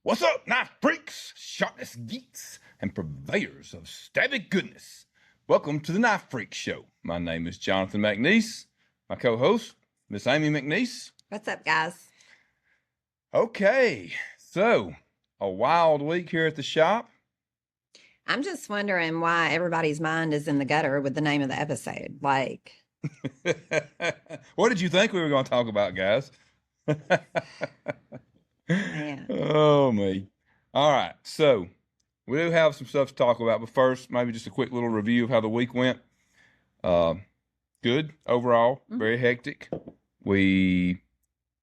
What's up, knife freaks, sharpness geeks, and purveyors of stabby goodness? Welcome to the Knife Freak Show. My name is Jonathan McNeese. My co-host, Miss Amy McNeese. What's up, guys? Okay, so a wild week here at the shop. I'm just wondering why everybody's mind is in the gutter with the name of the episode. Like, What did you think we were going to talk about, guys? man. Oh, me. All right, so we do have some stuff to talk about, but first, maybe just a quick little review of how the week went. Good overall, very hectic. We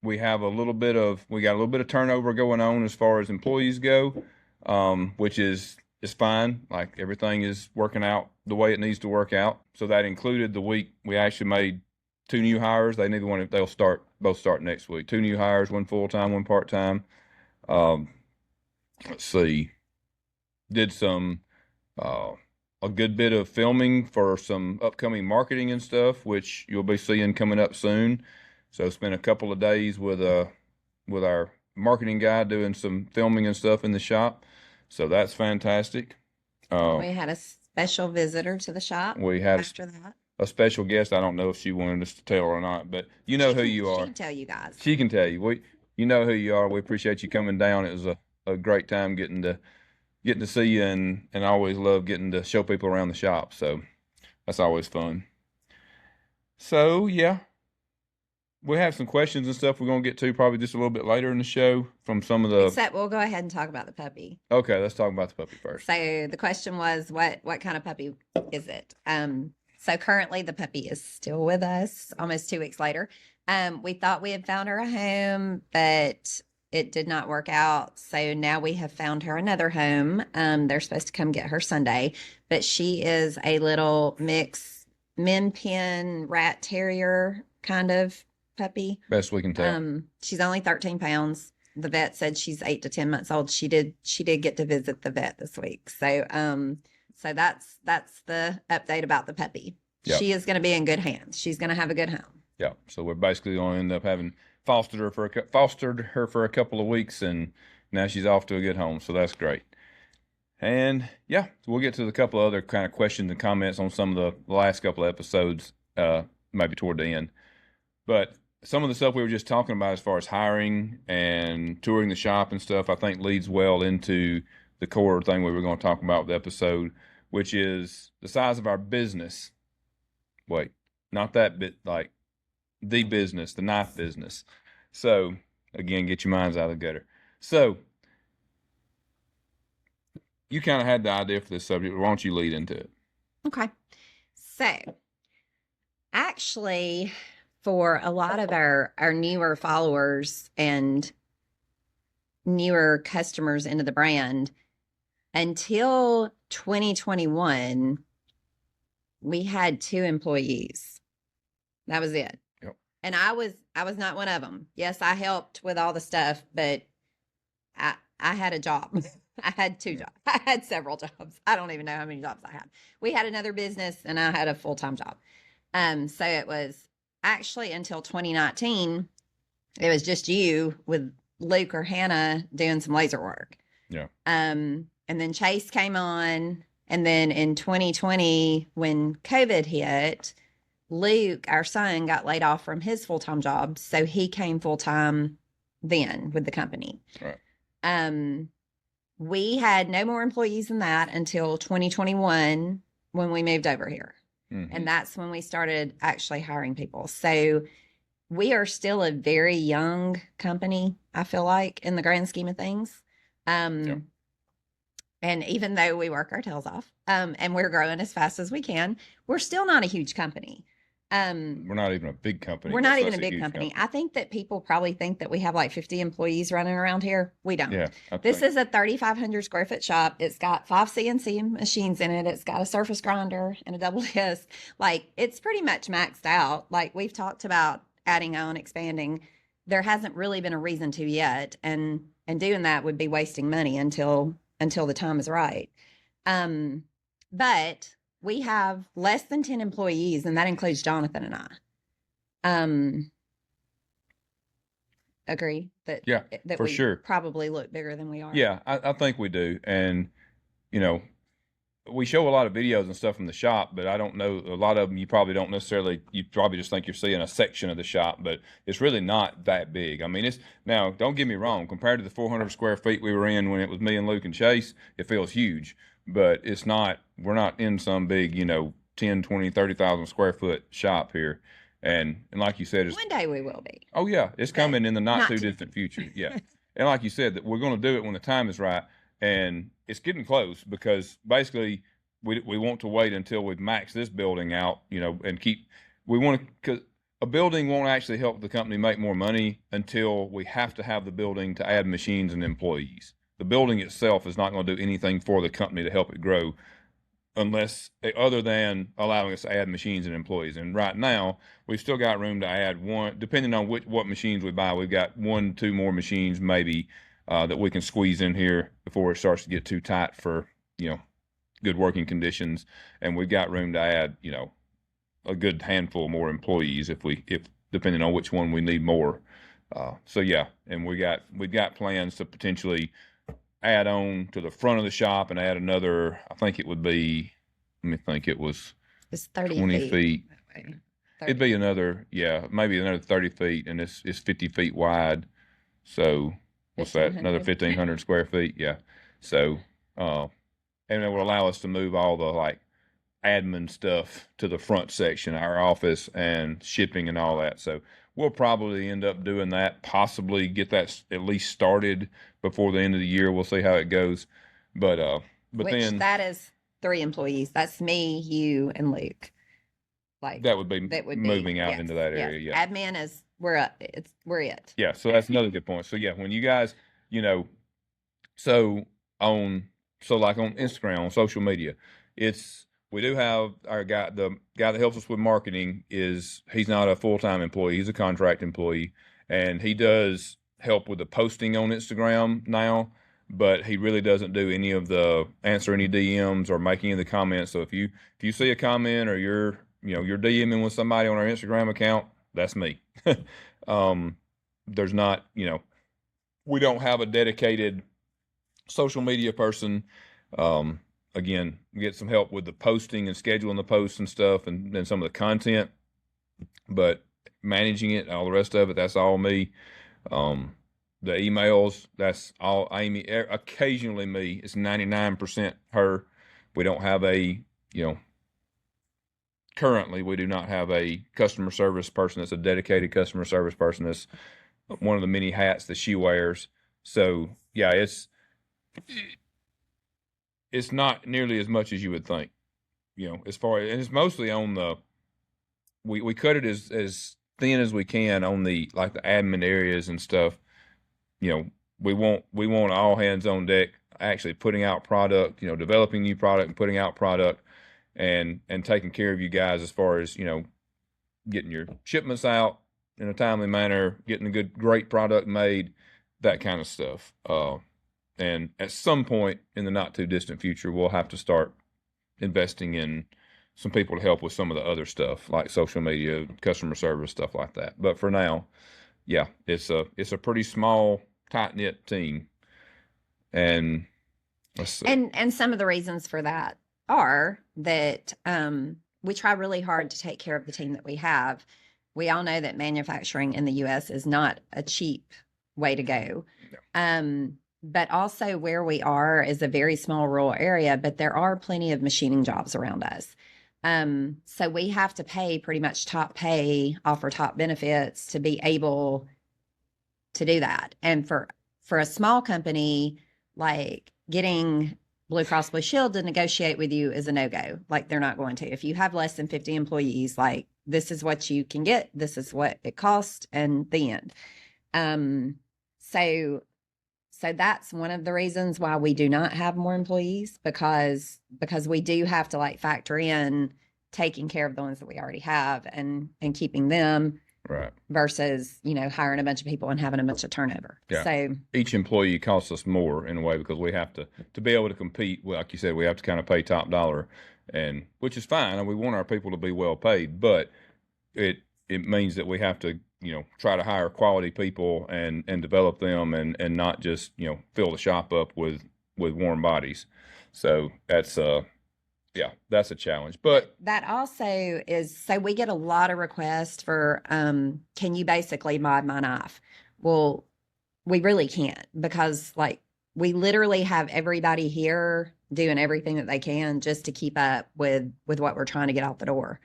got a little bit of turnover going on as far as employees go, which is fine. Like everything is working out the way it needs to work out. So that included the week we actually made 2 new hires. They'll both start next week. 2 new hires, 1 full-time, 1 part-time. Let's see. Did some a good bit of filming for some upcoming marketing and stuff, which you'll be seeing coming up soon. So spent a couple of days with our marketing guy doing some filming and stuff in the shop. So that's fantastic. We had a special visitor to the shop. We had after that. A special guest. I don't know if she wanted us to tell her or not, but you know who you are. She can tell you guys. She can tell you. You know who you are. We appreciate you coming down. It was a great time getting to see you, and I always love getting to show people around the shop. So that's always fun. So yeah, we have some questions and stuff we're gonna get to probably just a little bit later in the show from some of the. Except we'll go ahead and talk about the puppy. Okay, let's talk about the puppy first. So the question was, what kind of puppy is it? So currently the puppy is still with us almost 2 weeks later. We thought we had found her a home, but it did not work out. So now we have found her another home. They're supposed to come get her Sunday, but she is a little mix Min Pin rat terrier kind of puppy. Best we can tell. She's only 13 pounds. The vet said she's 8 to 10 months old. She did get to visit the vet this week. So, so that's the update about the puppy. Yep. She is going to be in good hands. She's going to have a good home. Yeah. So we're basically going to end up having fostered her for a couple of weeks, and now she's off to a good home. So that's great. And yeah, so we'll get to a couple of other kind of questions and comments on some of the last couple of episodes, maybe toward the end. But some of the stuff we were just talking about as far as hiring and touring the shop and stuff, I think leads well into the core thing we were going to talk about with the episode, which is the size of our business. Wait, not that bit, like the business, the knife business. So again, get your minds out of the gutter. So you kind of had the idea for this subject. Why don't you lead into it? Okay. So actually, for a lot of our newer followers and newer customers into the brand, until 2021, we had 2 employees. That was it. Yep. And I was not one of them. Yes, I helped with all the stuff, but I had a job. I had 2 jobs. I had several jobs. I don't even know how many jobs I had. We had another business and I had a full-time job. So it was actually until 2019, it was just you with Luke or Hannah doing some laser work. Yeah. And then Chase came on. And then in 2020, when COVID hit, Luke, our son, got laid off from his full-time job. So he came full-time then with the company. Right. We had no more employees than that until 2021 when we moved over here. Mm-hmm. And that's when we started actually hiring people. So we are still a very young company, I feel like, in the grand scheme of things. Yeah. And even though we work our tails off, and we're growing as fast as we can, we're still not a huge company. We're not even a big company. We're not even a big company. I think that people probably think that we have like 50 employees running around here. We don't. Yeah, this is a 3,500 square foot shop. It's got 5 CNC machines in it. It's got a surface grinder and a double disc. Like, it's pretty much maxed out. Like, we've talked about adding on, expanding. There hasn't really been a reason to yet. And doing that would be wasting money until the time is right. But we have less than 10 employees, and that includes Jonathan and I. agree Yeah, that for we sure. probably look bigger than we are. Yeah, I think we do. And, you know, we show a lot of videos and stuff from the shop, but I don't know, a lot of them you probably don't necessarily, you probably just think you're seeing a section of the shop, but it's really not that big. I mean, it's, now don't get me wrong, compared to the 400 square feet we were in when it was me and Luke and Chase, it feels huge, but it's not, we're not in some big, 10, 20, 30,000 square foot shop here. And like you said, it's, One day we will be. oh yeah, it's But coming in the not not too too- distant future. Yeah. And like you said, that we're going to do it when the time is right, and it's getting close because basically we want to wait until we've maxed this building out, and keep, we want to, because a building won't actually help the company make more money until we have to have the building to add machines and employees. The building itself is not going to do anything for the company to help it grow unless, other than allowing us to add machines and employees. And right now, we've still got room to add one, depending on what machines we buy. We've got 1, 2 more machines maybe that we can squeeze in here before it starts to get too tight for good working conditions. And we've got room to add a good handful more employees if depending on which one we need more. So yeah, and we've got plans to potentially add on to the front of the shop and add another, I think it would be, let me think, it was It's 30 20 feet. that way. It'd be another, yeah, maybe another 30 feet, and it's 50 feet wide. So what's that? Another 1,500 square feet. Yeah. So, and it will allow us to move all the like admin stuff to the front section, our office and shipping and all that. So we'll probably end up doing that, possibly get that at least started before the end of the year. We'll see how it goes. But Which then that is 3 employees. That's me, you, and Luke. Like that would be moving out yes, into that yes. area. Yeah. Admin is we're it. Yeah. So that's another good point. So yeah, when you guys, so like on Instagram, on social media, we do have our guy, the guy that helps us with marketing he's not a full-time employee. He's a contract employee, and he does help with the posting on Instagram now, but he really doesn't do any of the answer any DMs or making any of the comments. So if you see a comment or you're DMing with somebody on our Instagram account, that's me. There's not, we don't have a dedicated social media person. Again, get some help with the posting and scheduling the posts and stuff, and then some of the content, but managing it, all the rest of it, that's all me. The emails, that's all Amy. Occasionally me. It's 99% her. We don't have currently we do not have a customer service person that's a dedicated customer service person. That's one of the many hats that she wears. So yeah, it's not nearly as much as you would think, as far as, and it's mostly on we cut it as thin as we can on the admin areas and stuff. We want all hands on deck, actually putting out product, developing new product and putting out product, and taking care of you guys as far as, getting your shipments out in a timely manner, getting a great product made, that kind of stuff. And at some point in the not too distant future, we'll have to start investing in some people to help with some of the other stuff like social media, customer service, stuff like that. But for now, yeah, it's a pretty small, tight knit team. And let's see. And some of the reasons for that are that we try really hard to take care of the team that we have. We all know that manufacturing in the U.S. is not a cheap way to go. No. But also where we are is a very small rural area, but there are plenty of machining jobs around us. So we have to pay pretty much top pay, offer top benefits to be able to do that. And for a small company, like getting Blue Cross Blue Shield to negotiate with you is a no-go. Like they're not going to. If you have less than 50 employees, like this is what you can get, this is what it costs, and the end. So that's one of the reasons why we do not have more employees, because we do have to factor in taking care of the ones that we already have and keeping them, right, versus hiring a bunch of people and having a bunch of turnover. Yeah. So each employee costs us more in a way because we have to be able to compete. Well, like you said, we have to kind of pay top dollar, and which is fine, and we want our people to be well paid, but it means that we have to try to hire quality people and develop them and not just, fill the shop up with warm bodies. So that's that's a challenge. But that also is, so we get a lot of requests for, can you basically mod my knife? Well, we really can't, because like we literally have everybody here doing everything that they can just to keep up with what we're trying to get out the door.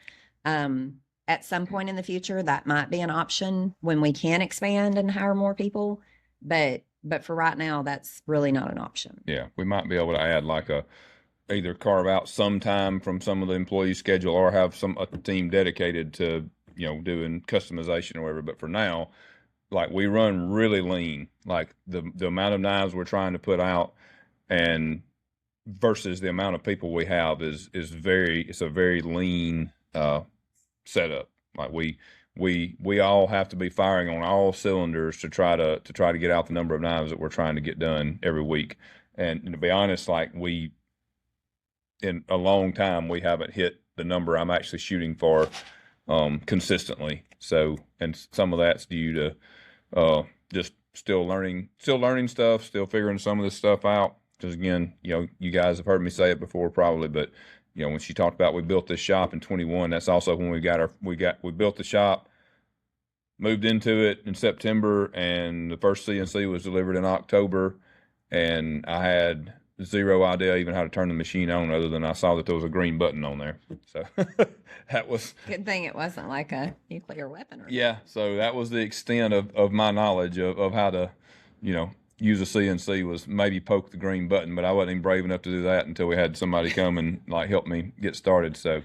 At some point in the future, that might be an option when we can expand and hire more people, but for right now, that's really not an option. yeah, we might be able to add like either carve out some time from some of the employees' schedule or have a team dedicated to, doing customization or whatever. But for now, like we run really lean, like the amount of knives we're trying to put out and versus the amount of people we have is it's a very lean setup. Like we all have to be firing on all cylinders to try to get out the number of knives that we're trying to get done every week. And to be honest, like in a long time, we haven't hit the number I'm actually shooting for consistently. So, and some of that's due to just still learning stuff, still figuring some of this stuff out. Because again, you guys have heard me say it before probably, but when she talked about we built this shop in 21, that's also when we built the shop, moved into it in September, and the first CNC was delivered in October, and I had zero idea even how to turn the machine on other than I saw that there was a green button on there. So that was good thing it wasn't like a nuclear weapon. Yeah. So that was the extent of my knowledge of how to, use a CNC, was maybe poke the green button, but I wasn't even brave enough to do that until we had somebody come and like help me get started. So,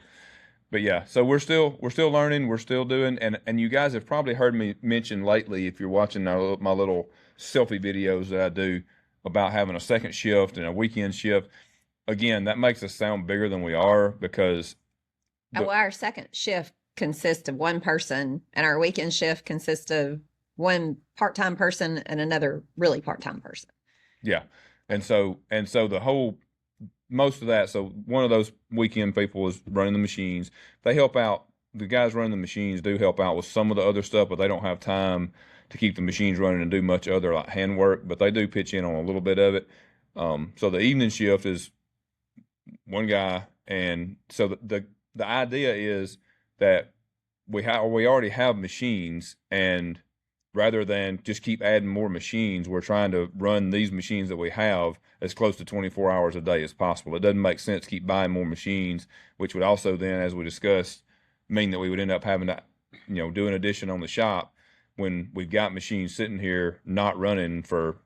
but yeah, so we're still learning, we're still doing, and you guys have probably heard me mention lately, if you're watching my little selfie videos that I do about having a second shift and a weekend shift. Again, that makes us sound bigger than we are because our second shift consists of one person, and our weekend shift consists of one part-time person and another really part-time person. Yeah. And so the whole, most of that, so one of those weekend people is running the machines. They help out, the guys running the machines do help out with some of the other stuff, but they don't have time to keep the machines running and do much other like handwork, but they do pitch in on a little bit of it. So the evening shift is one guy. And so the idea is that we already have machines, and rather than just keep adding more machines, we're trying to run these machines that we have as close to 24 hours a day as possible. It doesn't make sense to keep buying more machines, which would also then, as we discussed, mean that we would end up having to, do an addition on the shop when we've got machines sitting here not running for,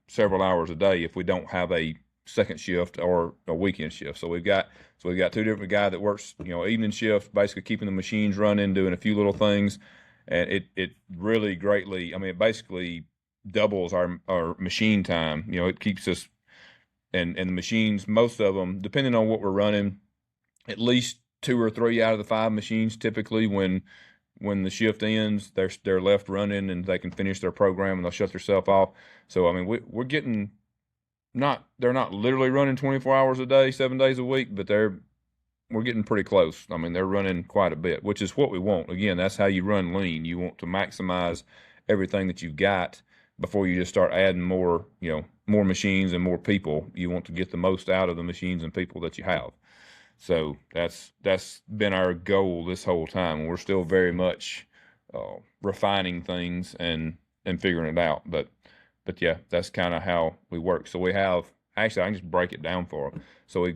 several hours a day if we don't have a second shift or a weekend shift. So we've got two different guys that works, evening shift, basically keeping the machines running, doing a few little things. And it really greatly, I mean, it basically doubles our machine time. It keeps us, and the machines, most of them, depending on what we're running, at least 2 or 3 out of the 5 machines, typically when the shift ends, they're left running and they can finish their program and they'll shut themselves off. So, I mean, we're getting, they're not literally running 24 hours a day, 7 days a week, but we're getting pretty close. I mean, they're running quite a bit, which is what we want. Again, that's how you run lean. You want to maximize everything that you've got before you just start adding more, more machines and more people. You want to get the most out of the machines and people that you have. So that's been our goal this whole time. We're still very much refining things and figuring it out. But yeah, that's kind of how we work. So we have, actually, I can just break it down for them. So we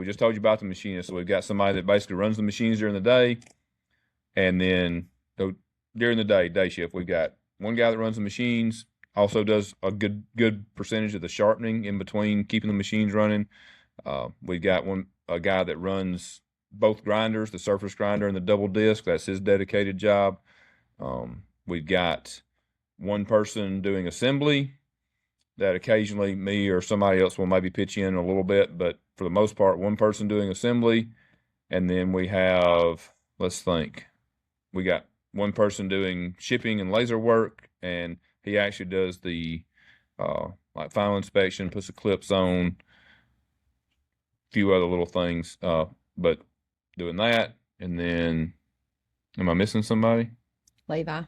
just told you about the machinist. So we've got somebody that basically runs the machines during the day. And then during the day shift, we've got one guy that runs the machines, also does a good percentage of the sharpening in between keeping the machines running. We've got a guy that runs both grinders, the surface grinder and the double disc. That's his dedicated job. We've got one person doing assembly that occasionally me or somebody else will maybe pitch in a little bit, but for the most part, one person doing assembly. And then we have, let's think, we got one person doing shipping and laser work, and he actually does the like final inspection, puts the clips on, a few other little things, but doing that. And then, am I missing somebody? Levi.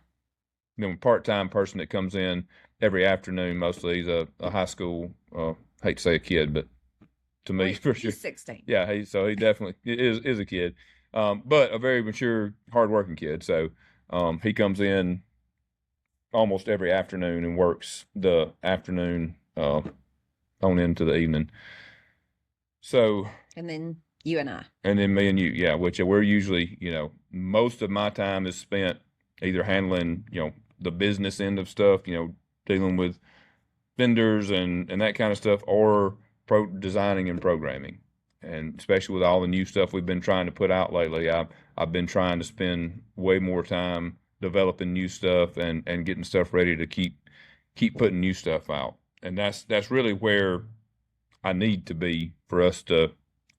part-time person that comes in every afternoon. Mostly he's a high school, hate to say a kid, but to me, for sure. He's 16. Yeah, he definitely is a kid, but a very mature, hardworking kid. So he comes in almost every afternoon and works the afternoon on into the evening. So And then you and I. and then me and you, yeah, which we're usually, most of my time is spent either handling, the business end of stuff, dealing with vendors and that kind of stuff, or designing and programming. And especially with all the new stuff we've been trying to put out lately, I've been trying to spend way more time developing new stuff and getting stuff ready to keep putting new stuff out. And that's really where I need to be for us to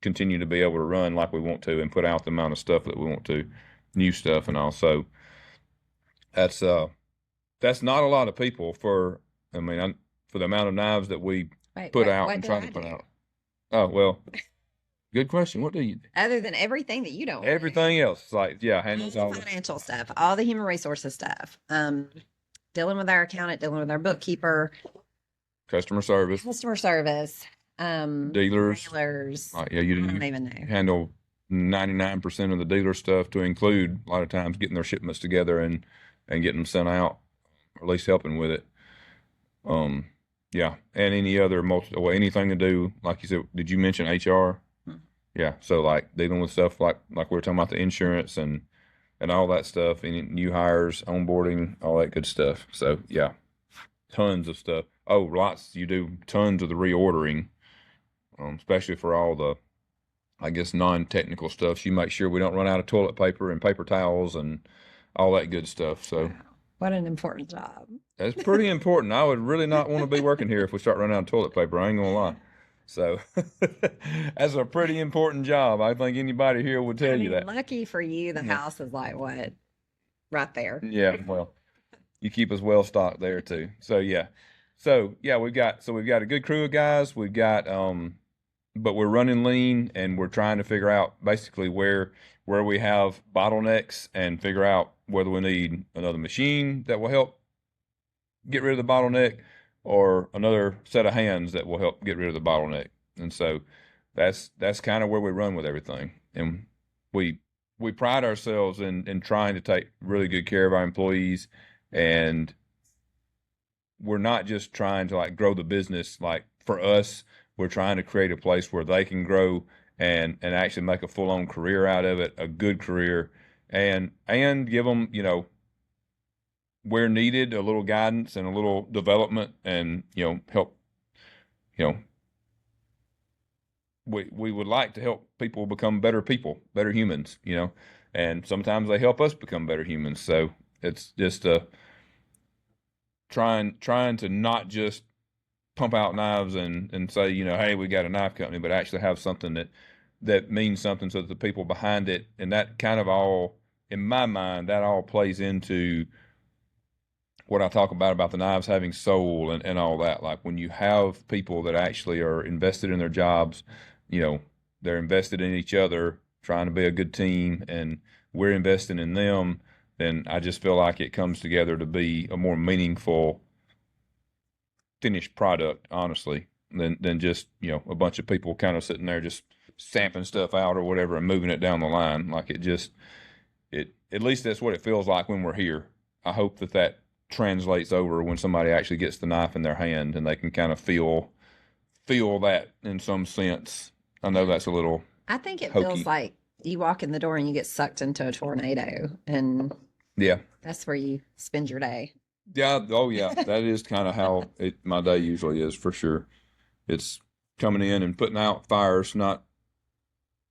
continue to be able to run like we want to and put out the amount of stuff that we want to, new stuff and all. So that's not a lot of people for, for the amount of knives that we Wait, put what, out what and do try I to put do? out. Oh, well, good question. What do you do? Other than everything that you don't do. Everything else, like, yeah, All handles the all the financial stuff, all the human resources stuff. Dealing with our accountant, dealing with our bookkeeper, customer service, customer service, dealers. dealers. Yeah, I you don't even know. handle 99% of the dealer stuff, to include a lot of times getting their shipments together and getting them sent out, or at least helping with it. Yeah, and any other anything to do, like you said, did you mention HR? Hmm. Yeah, so like dealing with stuff like we were talking about, the insurance and all that stuff, any new hires, onboarding, all that good stuff. So yeah, tons of stuff. Oh, lots. You do tons of the reordering, especially for all the, I guess, non-technical stuff. So you make sure we don't run out of toilet paper and paper towels and all that good stuff. So Wow. What an important job. that's pretty important. I would really not want to be working here if we start running out of toilet paper. I ain't gonna lie. So that's a pretty important job. I think anybody here would tell you that. Lucky for you, the Yeah. house is like what? Right there. Yeah, well, you keep us well stocked there too. So yeah. We've got a good crew of guys. We've got but we're running lean and we're trying to figure out basically where we have bottlenecks and figure out whether we need another machine that will help get rid of the bottleneck, or another set of hands that will help get rid of the bottleneck. And so that's kind of where we run with everything. And we pride ourselves in trying to take really good care of our employees, and we're not just trying to like grow the business. Like for us, we're trying to create a place where they can grow and actually make a full-on career out of it, a good career, and give them, where needed, a little guidance and a little development, and help. We would like to help people become better people, better humans, and sometimes they help us become better humans. So it's just trying to not just pump out knives and say, hey, we got a knife company, but actually have something that means something, so that the people behind it, and that kind of all, in my mind, that all plays into what I talk about the knives having soul and all that. Like when you have people that actually are invested in their jobs, they're invested in each other, trying to be a good team, and we're investing in them, then I just feel like it comes together to be a more meaningful finished product, honestly, than just, a bunch of people kind of sitting there just stamping stuff out or whatever and moving it down the line. Like at least that's what it feels like when we're here. I hope that translates over when somebody actually gets the knife in their hand and they can kind of feel that in some sense. I know that's a little I think it hokey. feels like you walk in the door and you get sucked into a tornado, and Yeah. that's where you spend your day. Yeah. Oh, yeah. That is kind of how my day usually is, for sure. It's coming in and putting out fires, not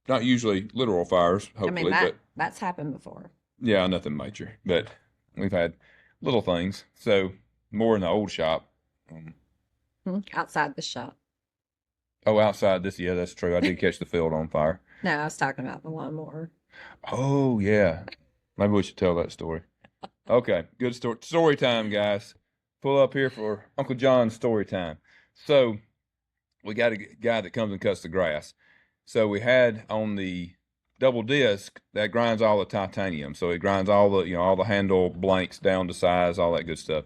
usually literal fires, I mean, hopefully, but that's happened before. yeah, nothing major. But we've had little things. So more in the old shop. Outside the shop. Oh, outside this, yeah, that's true. I did catch the field on fire. No, I was talking about the lawnmower. Oh, yeah. Maybe we should tell that story. Okay, good story. Story time, guys. Pull up here for Uncle John's story time. So we got a guy that comes and cuts the grass. So we had on the double disc that grinds all the titanium. So it grinds all the, all the handle blanks down to size, all that good stuff.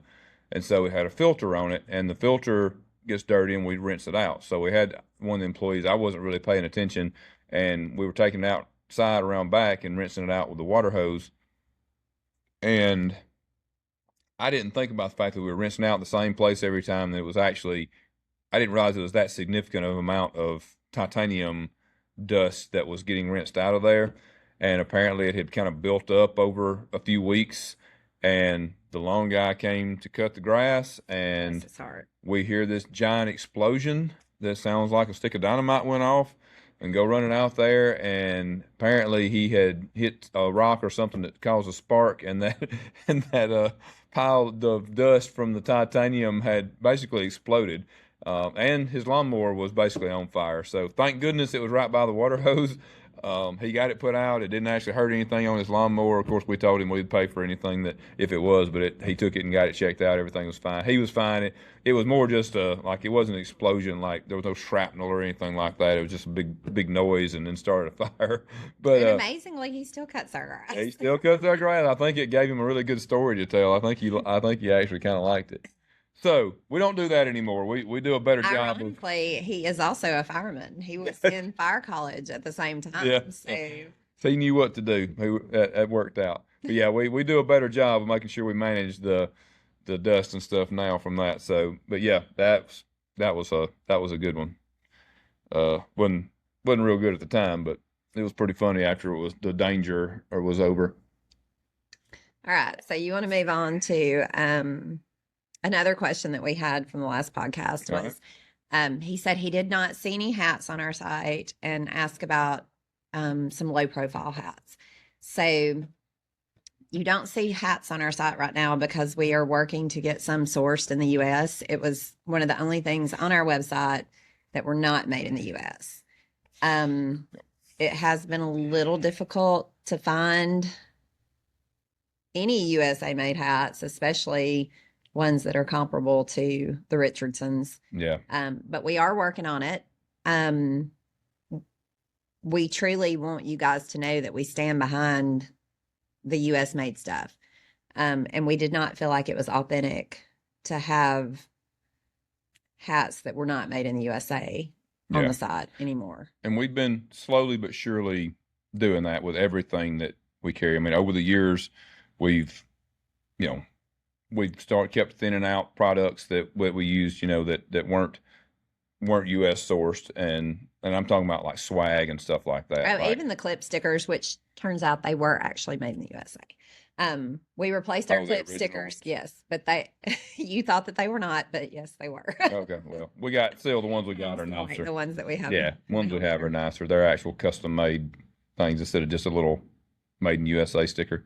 And so it had a filter on it, and the filter gets dirty, and we rinse it out. So we had one of the employees, I wasn't really paying attention, and we were taking it outside around back and rinsing it out with the water hose. And I didn't think about the fact that we were rinsing out the same place every time. That it was actually, I didn't realize it was that significant of amount of titanium dust that was getting rinsed out of there. And apparently it had kind of built up over a few weeks. And the lawn guy came to cut the grass, and we hear this giant explosion that sounds like a stick of dynamite went off, and go running out there. And apparently he had hit a rock or something that caused a spark, and that pile of dust from the titanium had basically exploded. And his lawnmower was basically on fire. So thank goodness it was right by the water hose. He got it put out. It didn't actually hurt anything on his lawnmower. Of course, we told him we'd pay for anything that if it was, but he took it and got it checked out. Everything was fine. He was fine. It was more just like, it wasn't an explosion. Like there was no shrapnel or anything like that. It was just a big noise, and then started a fire. But and amazingly, he still cuts our grass. He still cuts our grass. I think it gave him a really good story to tell. I think he actually kind of liked it. So we don't do that anymore. We do a better job. Ironically, he is also a fireman. He was in fire college at the same time. Yeah. So he knew what to do. It worked out. But yeah, we do a better job of making sure we manage the dust and stuff now from that. So, but yeah, that was a good one. Wasn't real good at the time, but it was pretty funny after the danger was over. All right. So you want to move on to another question that we had from the last podcast was, he said he did not see any hats on our site, and asked about some low profile hats. So you don't see hats on our site right now because we are working to get some sourced in the U.S. It was one of the only things on our website that were not made in the U.S. It has been a little difficult to find any USA made hats, especially ones that are comparable to the Richardsons. Yeah. But we are working on it. We truly want you guys to know that we stand behind the US made stuff. And we did not feel like it was authentic to have hats that were not made in the USA on the side anymore. And we've been slowly but surely doing that with everything that we carry. I mean, over the years, we've kept thinning out products that we used, that weren't U.S. sourced, and I'm talking about like swag and stuff like that. Oh, even the clip stickers, which turns out they were actually made in the USA. We replaced our clip stickers, yes, but you thought that they were not, but yes, they were. Okay, well, the ones we got are nicer. The ones that we have. Yeah, ones we have are nicer. They're actual custom made things instead of just a little made in USA sticker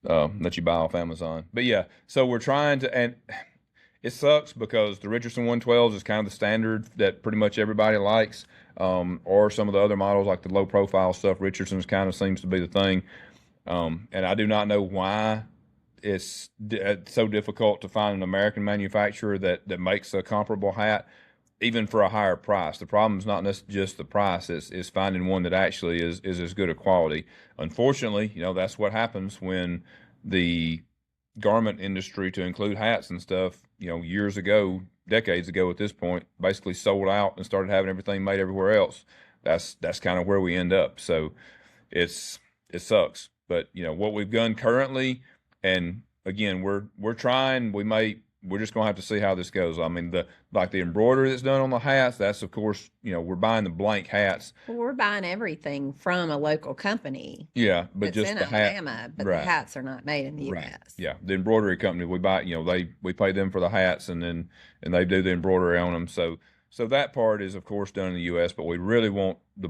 that you buy off Amazon. But yeah, so we're trying to, and it sucks because the Richardson 112s is kind of the standard that pretty much everybody likes, or some of the other models like the low profile stuff. Richardson's kind of seems to be the thing, and I do not know why it's so difficult to find an American manufacturer that makes a comparable hat, even for a higher price. The problem is not just the price; is finding one that actually is as good a quality. Unfortunately, that's what happens when the garment industry, to include hats and stuff, years ago, decades ago at this point, basically sold out and started having everything made everywhere else. That's kind of where we end up. So it sucks. But what we've done currently, and again, we're trying. We're just gonna have to see how this goes. I mean, the embroidery that's done on the hats, that's of course, we're buying the blank hats. Well, we're buying everything from a local company. Yeah, but just in the Alabama, but the hats are not made in the U.S. Right. Yeah, the embroidery company we buy, we pay them for the hats, and they do the embroidery on them. So that part is of course done in the U.S., but we really want the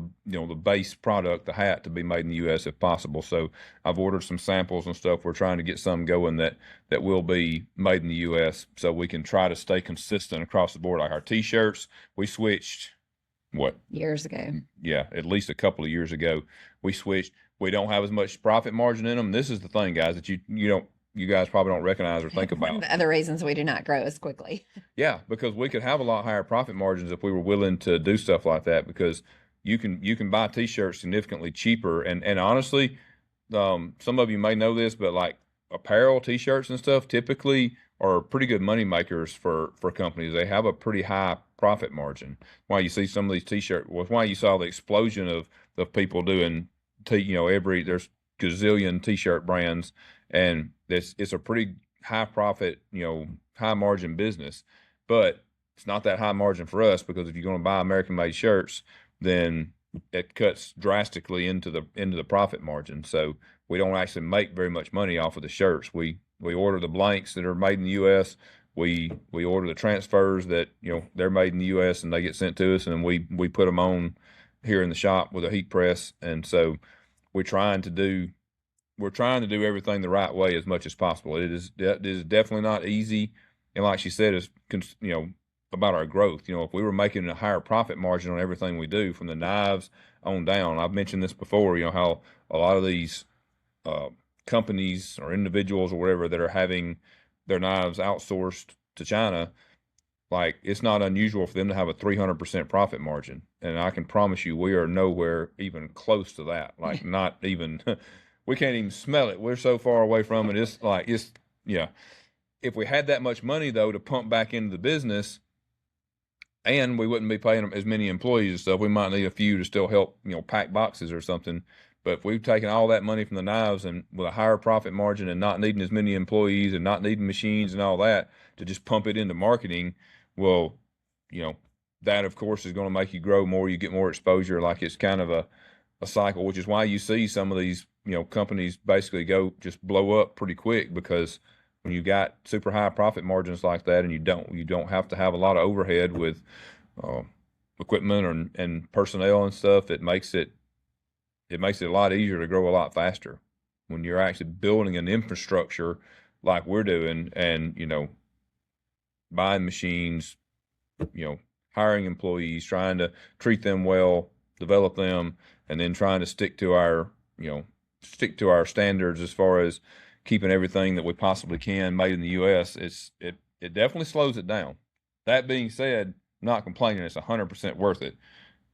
base product, the hat, to be made in the U.S. if possible. So I've ordered some samples and stuff. We're trying to get some going that will be made in the U.S. so we can try to stay consistent across the board. Like our T-shirts, we switched years ago. Yeah, at least a couple of years ago we switched. We don't have as much profit margin in them. This is the thing, guys, that you guys probably don't recognize or think about. One of the other reasons we do not grow as quickly. Yeah, because we could have a lot higher profit margins if we were willing to do stuff like that, because you can buy t-shirts significantly cheaper. And honestly, some of you may know this, but like apparel, t-shirts and stuff typically are pretty good money makers for companies. They have a pretty high profit margin. Why you see some of these t-shirt was why you saw the explosion of people doing there's gazillion t-shirt brands, and it's a pretty high profit, high margin business. But it's not that high margin for us, because if you're going to buy American made shirts, then it cuts drastically into the profit margin. So we don't actually make very much money off of the shirts. We order the blanks that are made in the US. We order the transfers that, they're made in the US and they get sent to us, and we put them on here in the shop with a heat press. And so we're trying to do everything the right way as much as possible. It is definitely not easy. And like she said, it's, about our growth. If we were making a higher profit margin on everything we do from the knives on down, I've mentioned this before, how a lot of these companies or individuals or whatever that are having their knives outsourced to China, like it's not unusual for them to have a 300% profit margin. And I can promise you, we are nowhere even close to that. Like not even, we can't even smell it. We're so far away from it. Yeah. If we had that much money though to pump back into the business, and we wouldn't be paying them as many employees and stuff, we might need a few to still help, pack boxes or something. But if we've taken all that money from the knives and with a higher profit margin and not needing as many employees and not needing machines and all that to just pump it into marketing, well, that of course is going to make you grow more. You get more exposure. Like it's kind of a cycle, which is why you see some of these, companies basically just blow up pretty quick, because when you got super high profit margins like that, and you don't have to have a lot of overhead with equipment and personnel and stuff, it makes it a lot easier to grow a lot faster when you're actually building an infrastructure like we're doing, and buying machines, hiring employees, trying to treat them well, develop them, and then trying to stick to our standards as far as keeping everything that we possibly can made in the US. It definitely slows it down. That being said, not complaining, it's 100% worth it.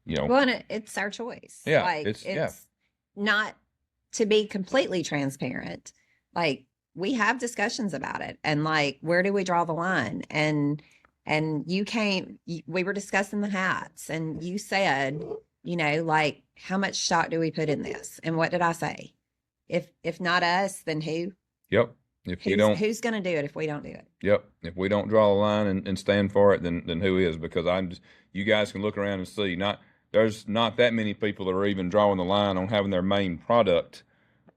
Well, and it's our choice. Yeah, Like yeah. not to be completely transparent. Like we have discussions about it, and like where do we draw the line? And we were discussing the hats, and you said, like how much stock do we put in this? And what did I say? If not us, then who? Yep. Who's going to do it if we don't do it? Yep. If we don't draw the line and stand for it, then who is? Because you guys can look around and see, there's not that many people that are even drawing the line on having their main product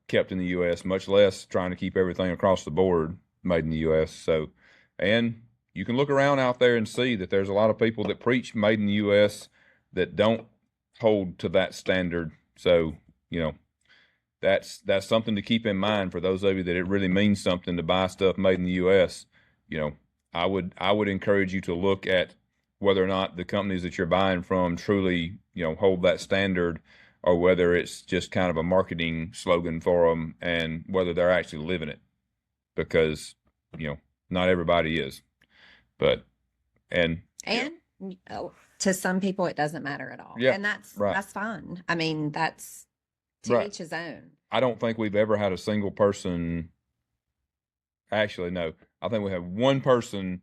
kept in the US, much less trying to keep everything across the board made in the US. So, and you can look around out there and see that there's a lot of people that preach made in the US that don't hold to that standard. So, that's something to keep in mind for those of you that it really means something to buy stuff made in the US. I would encourage you to look at whether or not the companies that you're buying from truly, hold that standard, or whether it's just kind of a marketing slogan for them, and whether they're actually living it, because, not everybody is. But, to some people, it doesn't matter at all. Yeah, and that's right. That's fine. I mean, that's to Right. each his own. I don't think we've ever had a single person. Actually, no. I think we have one person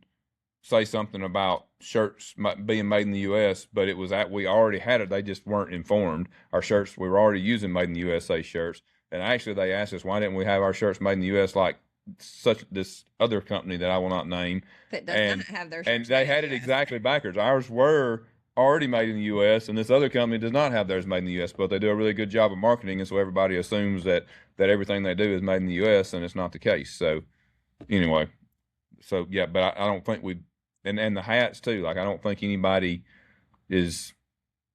say something about shirts being made in the US, but it was we already had it. They just weren't informed. Our shirts, we were already using made in the USA shirts. And actually they asked us, why didn't we have our shirts made in the US like this other company that I will not name? That does not have their shirts. And they had it exactly backwards. Ours were already made in the US, and this other company does not have theirs made in the US, but they do a really good job of marketing, and so everybody assumes that everything they do is made in the US, and it's not the case. So anyway, so yeah, but I don't think and the hats too, like I don't think anybody is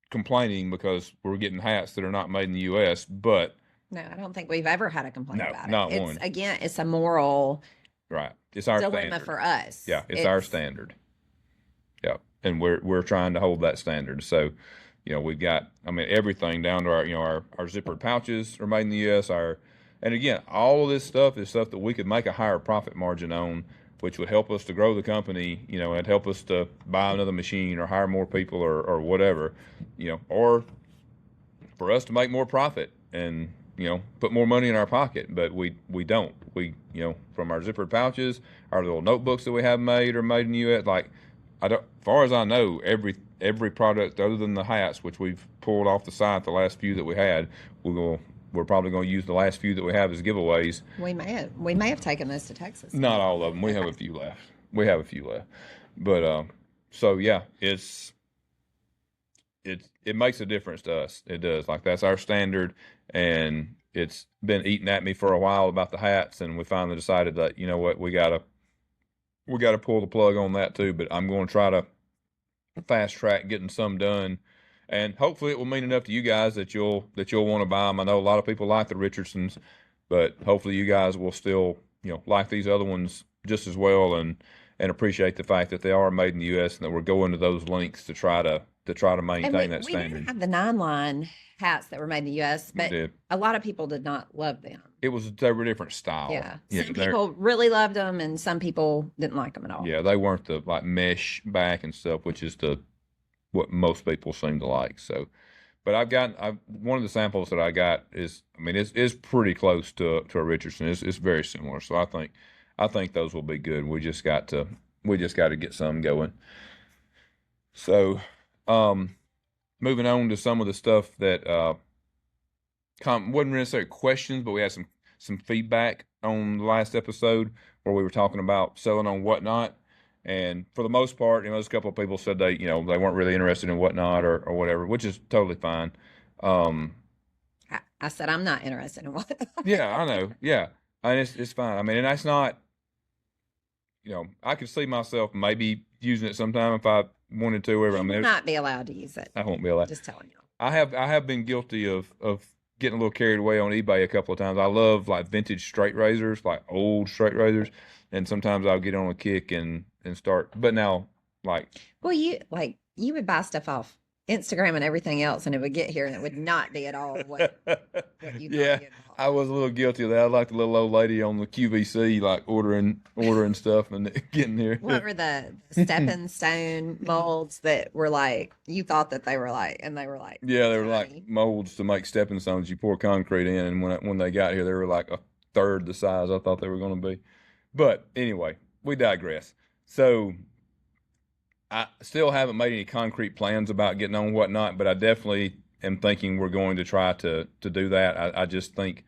complaining because we're getting hats that are not made in the US, but no, I don't think we've ever had a complaint about it. Not one. Again, it's a moral right. It's our dilemma standard for us. Yeah, it's our standard. Yeah. And we're trying to hold that standard. So, we've got, everything down to our zippered pouches are made in the US. And again, all of this stuff is stuff that we could make a higher profit margin on, which would help us to grow the company, and help us to buy another machine or hire more people or whatever, or for us to make more profit and, put more money in our pocket, but we don't. From our zippered pouches, our little notebooks that we have made are made in the U.S. Like, I don't, as far as I know, every product other than the hats, which we've pulled off the site, the last few that we had, we're probably going to use the last few that we have as giveaways. We may have taken those to Texas. Not all of them. We have a few left. But so yeah, it makes a difference to us. It does. Like, that's our standard, and it's been eating at me for a while about the hats, and we finally decided that, you know what, we gotta pull the plug on that too. But I'm going to try to fast track getting some done, and hopefully it will mean enough to you guys that you'll want to buy them. I know a lot of people like the Richardsons, but hopefully you guys will still, like these other ones just as well, and appreciate the fact that they are made in the U.S. and that we're going to those lengths to try to maintain that standard. We did have the 9-line hats that were made in the U.S., but a lot lot of not love them. They were different style. Yeah. Some people really loved them, and some people didn't like them at all. Yeah, they weren't the like mesh back and stuff, which is what most people seem to like. So, but one of the samples that I got is, it's pretty close to a Richardson. It's very similar. So I think those will be good. We just got to get some going. So, moving on to some of the stuff that wasn't necessarily questions, but we had some feedback on the last episode where we were talking about selling on Whatnot. And for the most part, there's a couple of people said they weren't really interested in Whatnot or whatever, which is totally fine. I said I'm not interested in Whatnot. Yeah, I know. Yeah, and it's fine. And that's not. I could see myself maybe using it sometime if I wanted to. Whatever. You will not be allowed to use it. I won't be allowed. Just telling you. I have been guilty of getting a little carried away on eBay a couple of times. I love like vintage straight razors, like old straight razors, and sometimes I'll get on a kick and start. But now, like, well, you would buy stuff off Instagram and everything else, and it would get here, and it would not be at all what you yeah. I was a little guilty of that. I like the little old lady on the QVC, like ordering stuff and getting here. What were the stepping stone molds that were like, you thought that they were like, and they were like, yeah, they were like molds to make stepping stones. You pour concrete in, and when they got here, they were like a third the size I thought they were going to be. But anyway, we digress. So I still haven't made any concrete plans about getting on Whatnot, but I definitely am thinking we're going to try to do that. I just think,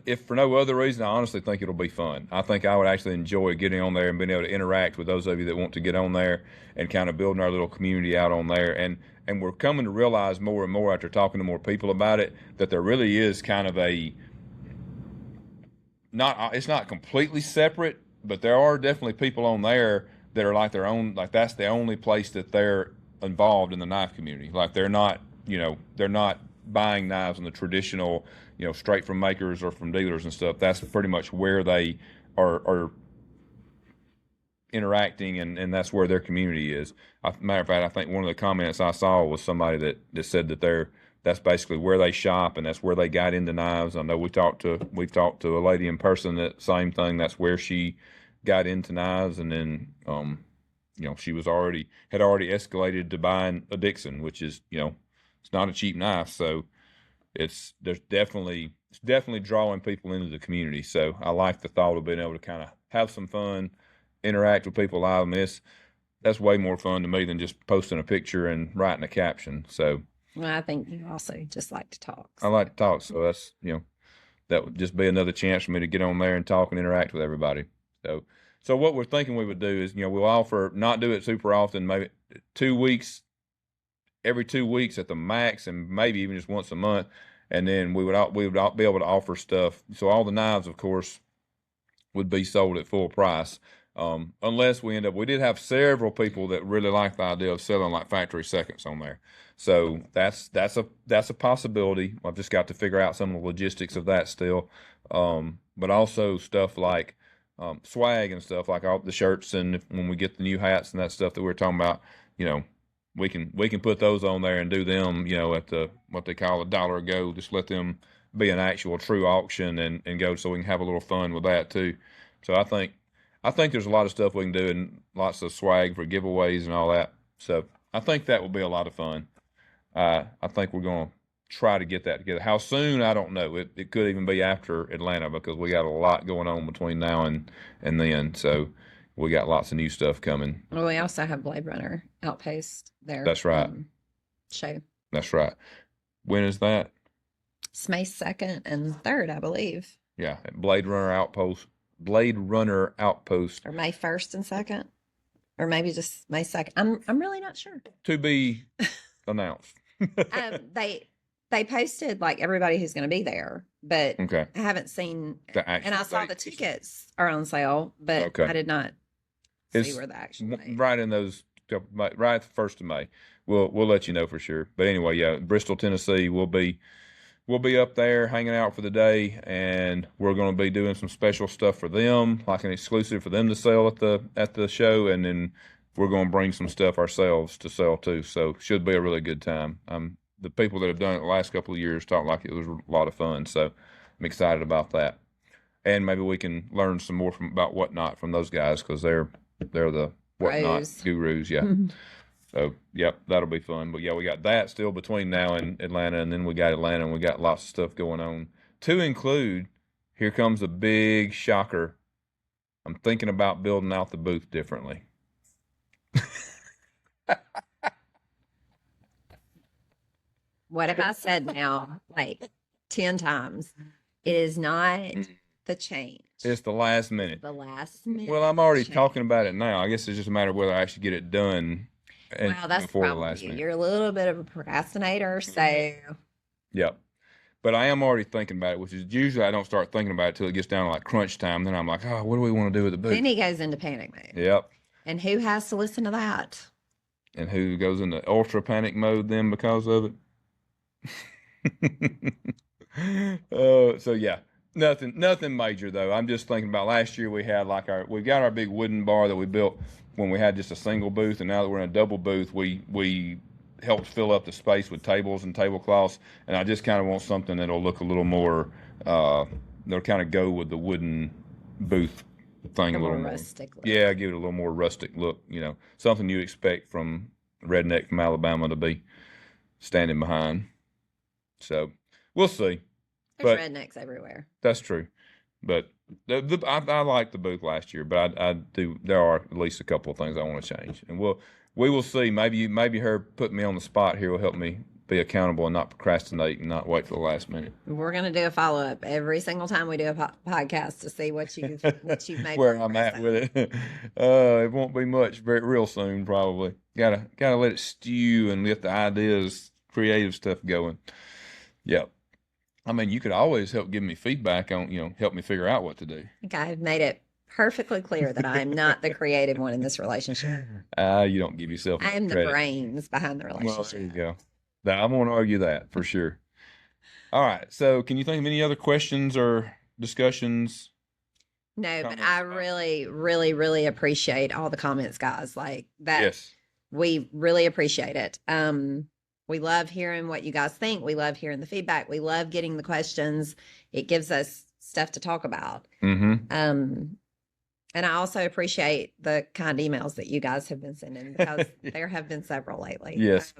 if for no other reason, I honestly think it'll be fun. I think I would actually enjoy getting on there and being able to interact with those of you that want to get on there and kind of building our little community out on there. And we're coming to realize more and more after talking to more people about it that there really is kind of it's not completely separate, but there are definitely people on there that are like their own, like that's the only place that they're involved in the knife community. Like they're not buying knives in the traditional, straight from makers or from dealers and stuff. That's pretty much where they are interacting, and that's where their community is. Matter of fact, I think one of the comments I saw was somebody that said that that's basically where they shop, and that's where they got into knives. I know we've talked to a lady in person that same thing. That's where she got into knives, and then she had already escalated to buying a Dixon, which is it's not a cheap knife. So it's definitely drawing people into the community. So I like the thought of being able to kind of have some fun, interact with people live. That's way more fun to me than just posting a picture and writing a caption. So well, I think you also just like to talk. I like to talk, so that's that would just be another chance for me to get on there and talk and interact with everybody. So what we're thinking we would do is, we'll offer, not do it super often, maybe every 2 weeks at the max, and maybe even just once a month. And then we would be able to offer stuff. So all the knives, of course, would be sold at full price. Unless we did have several people that really like the idea of selling like factory seconds on there. So that's a possibility. I've just got to figure out some of the logistics of that still. But also stuff like swag and stuff like all the shirts, and when we get the new hats and that stuff that we're talking about, we can put those on there and do them, at the what they call $1 a go. Just let them be an actual true auction and go, so we can have a little fun with that too. So I think there's a lot of stuff we can do, and lots of swag for giveaways and all that. So I think that will be a lot of fun. I think we're going to try to get that together. How soon, I don't know. It could even be after Atlanta because we got a lot going on between now and then. So we got lots of new stuff coming. Well, we also have Blade Runner Outpost there. That's right. Show. That's right. When is that? It's May 2nd and 3rd, I believe. Yeah, Blade Runner Outpost. Blade Runner Outpost. Or May 1st and 2nd. Or maybe just May 2nd. I'm really not sure. To be announced. They posted like everybody who's going to be there, but Okay. I haven't seen. The actual And I saw the dates. tickets are on sale, but Okay. I did not see It's where the actual date. Right in those right at the 1st of May. We'll let you know for sure. But anyway, yeah, Bristol, Tennessee, we'll be up there hanging out for the day, and we're going to be doing some special stuff for them, like an exclusive for them to sell at the show, and then we're going to bring some stuff ourselves to sell too. So should be a really good time. The people that have done it the last couple of years talk like it was a lot of fun. So I'm excited about that, and maybe we can learn some more about Whatnot from those guys because they're the Whatnot Pros. gurus. Yeah. So, yep, that'll be fun. But yeah, we got that still between now and Atlanta, and then we got Atlanta, and we got lots of stuff going on. To include, here comes a big shocker. I'm thinking about building out the booth differently. What have I said now? Like 10 times. It is not the change. It's the last minute. The last minute. Well, I'm already change. talking about it now. I guess it's just a matter of whether I actually get it done. Well, that's before the probably last you. minute. You're a little bit of a procrastinator, so Yep. But I am already thinking about it, which is usually I don't start thinking about it till it gets down to like crunch time. Then I'm like, oh, what do we want to do with the booth? then he goes into panic mode. Yep. And who has to listen to that? And who goes into ultra panic mode then because of it? So yeah, nothing major though. I'm just thinking about last year we had we've got our big wooden bar that we built when we had just a single booth, and now that we're in a double booth, we helped fill up the space with tables and tablecloths, and I just kind of want something that'll look a little more, that'll kind of go with the wooden booth thing a little more. Rustic look. Yeah, give it a little more rustic look, something you'd expect from a redneck from Alabama to be standing behind. So we'll see. There's But rednecks everywhere. that's true. But I liked the booth last year, but I do. There are at least a couple of things I want to change, and we will see. Maybe her putting me on the spot here will help me be accountable and not procrastinate and not wait for the last minute. We're gonna do a follow up every single time we do a podcast to see what you've made. Where I'm at with it. It won't be much real soon, probably. Gotta let it stew and let the ideas, creative stuff going. Yep. I mean, you could always help give me feedback on, help me figure out what to do. I think I've made it perfectly clear that I am not the creative one in this relationship. You don't give yourself I am the credit. brains behind the Well, relationship. there you go. I'm going to argue that for sure. All right. So, can you think of any other questions or discussions? No, but comments I about- really, really, really appreciate all the comments, guys. Like that. Yes. We really appreciate it. We love hearing what you guys think. We love hearing the feedback. We love getting the questions. It gives us stuff to talk about. Mm-hmm. And I also appreciate the kind emails that you guys have been sending because there have been several lately. Yes.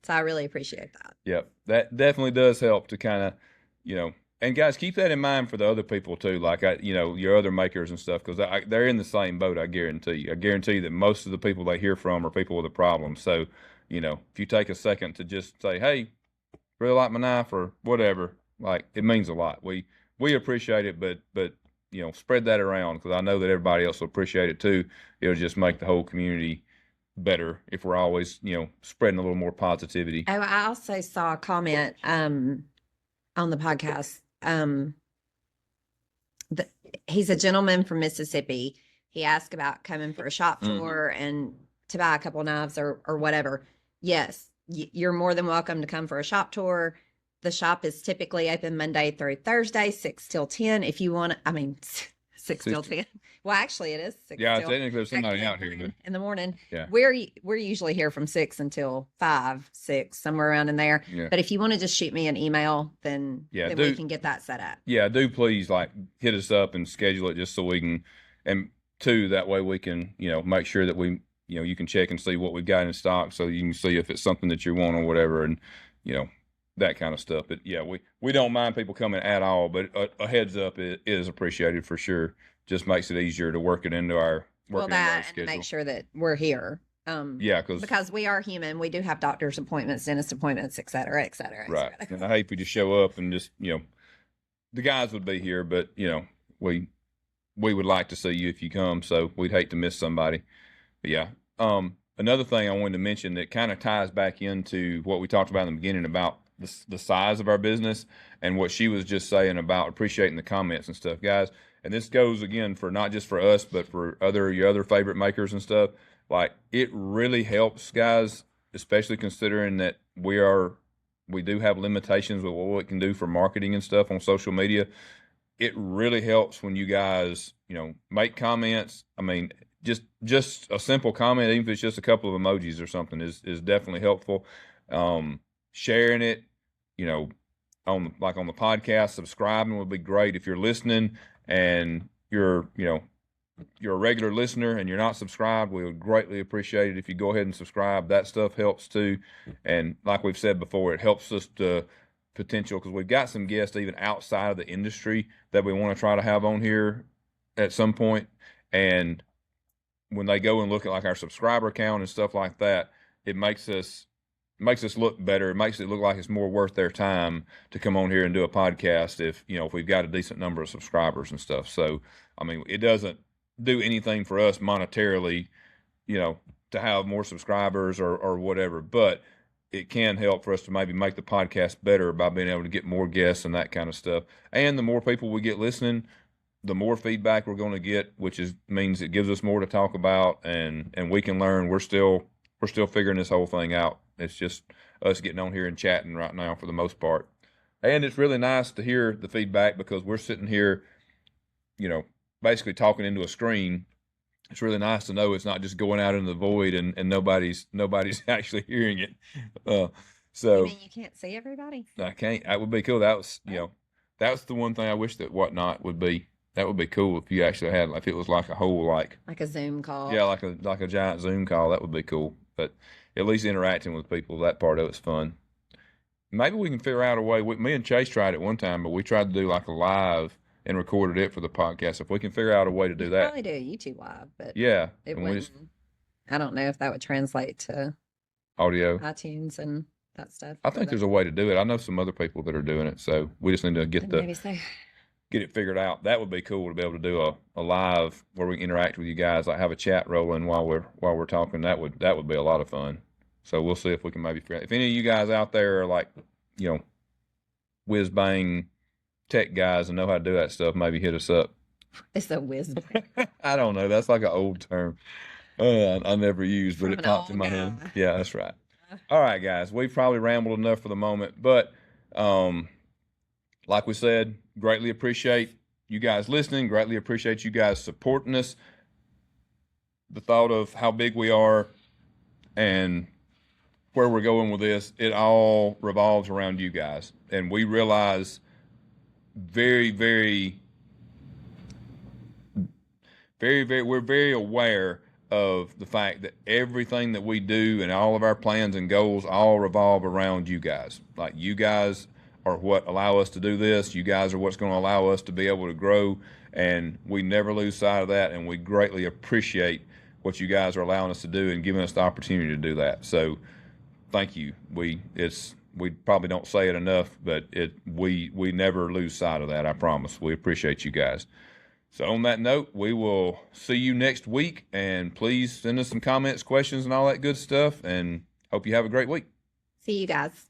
So I really appreciate that. Yep. That definitely does help to kind of, and guys, keep that in mind for the other people too. Like, your other makers and stuff, because they're in the same boat. I guarantee you. I guarantee you that most of the people they hear from are people with a problem. So, if you take a second to just say, hey, really like my knife or whatever, like, it means a lot. We appreciate it, but spread that around because I know that everybody else will appreciate it too. It'll just make the whole community better if we're always, spreading a little more positivity. Oh, I also saw a comment on the podcast. He's a gentleman from Mississippi. He asked about coming for a shop tour and to buy a couple knives or whatever. Yes, you're more than welcome to come for a shop tour. The shop is typically open Monday through Thursday, 6 till 10. If you want, 6 till 10. Well, actually, it is 6 Yeah, till. technically there's somebody Actually, out here, but in the morning. Yeah. We're usually here from 6 until 5, 6, somewhere around in there. yeah. But if you want to just shoot me an email, then Yeah, we do- can get that set up. Yeah, do please hit us up and schedule it just so we can, and two, that way we can, make sure that we, you can check and see what we've got in stock so you can see if it's something that you want or whatever. And, that kind of stuff. But yeah, we don't mind people coming at all, but a heads up is appreciated for sure. Just makes it easier to work it into our Well, working into our that and schedule. make sure that we're here. Yeah, Because we are human. We do have doctor's appointments, dentist appointments, et cetera, et cetera, et right. cetera. And I hate if we just show up and just, the guys would be here, but we would like to see you if you come, so we'd hate to miss somebody. But yeah. Another thing I wanted to mention that kind of ties back into what we talked about in the beginning about the size of our business and what she was just saying about appreciating the comments and stuff, guys. And this goes again for not just for us, but for your other favorite makers and stuff. Like, it really helps, guys, especially considering that we do have limitations with what we can do for marketing and stuff on social media. It really helps when you guys, make comments. I mean, just a simple comment, even if it's just a couple of emojis or something, is definitely helpful. Sharing it, on the podcast, subscribing would be great. If you're listening and you're a regular listener and you're not subscribed, we would greatly appreciate it if you go ahead and subscribe. That stuff helps too. And like we've said before, it helps us to potential, because we've got some guests even outside of the industry that we want to try to have on here at some point. And when they go and look at like our subscriber count and stuff like that, it makes us look better. It makes it look like it's more worth their time to come on here and do a podcast if we've got a decent number of subscribers and stuff. So, I mean, it doesn't do anything for us monetarily, to have more subscribers or whatever, but it can help for us to maybe make the podcast better by being able to get more guests and that kind of stuff. And the more people we get listening, the more feedback we're going to get, which means it gives us more to talk about, and we can learn. We're still figuring this whole thing out. It's just us getting on here and chatting right now for the most part. And it's really nice to hear the feedback, because we're sitting here, basically talking into a screen. It's really nice to know it's not just going out into the void and nobody's actually hearing it. So You mean you can't see everybody? I can't. That would be cool. That was, that's the one thing I wish that Whatnot would be. That would be cool if you actually had, if it was like a whole, like Yeah, like a giant Zoom call. That would be cool. But at least interacting with people, that part of it's fun. Maybe we can figure out a way. Me and Chase tried it one time, but we tried to do like a live and recorded it for the podcast. If we can figure out a way to do that, probably do a YouTube live, but yeah, it and wouldn't. I don't know if that would translate to audio, iTunes, and that stuff. I think there's a way to do it. I know some other people that are doing it, so we just need to get it figured out. That would be cool to be able to do a live where we can interact with you guys, like have a chat rolling while we're talking. That would be a lot of fun. So we'll see if we can maybe figure out. If any of you guys out there are like, whiz bang tech guys and know how to do that stuff, maybe hit us up. It's a whiz. I don't know. That's like an old term I never used, but it popped in my head. Yeah, that's right. All right, guys. We've probably rambled enough for the moment, but like we said, greatly appreciate you guys listening. Greatly appreciate you guys supporting us. The thought of how big we are and where we're going with this, it all revolves around you guys. And we realize very, very, very, very, we're very aware of the fact that everything that we do and all of our plans and goals all revolve around you guys. Like, you guys are what allow us to do this. You guys are what's going to allow us to be able to grow, and we never lose sight of that, and we greatly appreciate what you guys are allowing us to do and giving us the opportunity to do that. So thank you. We probably don't say it enough, but we never lose sight of that. I promise. We appreciate you guys. So on that note, we will see you next week, and please send us some comments, questions, and all that good stuff, and hope you have a great week. See you guys.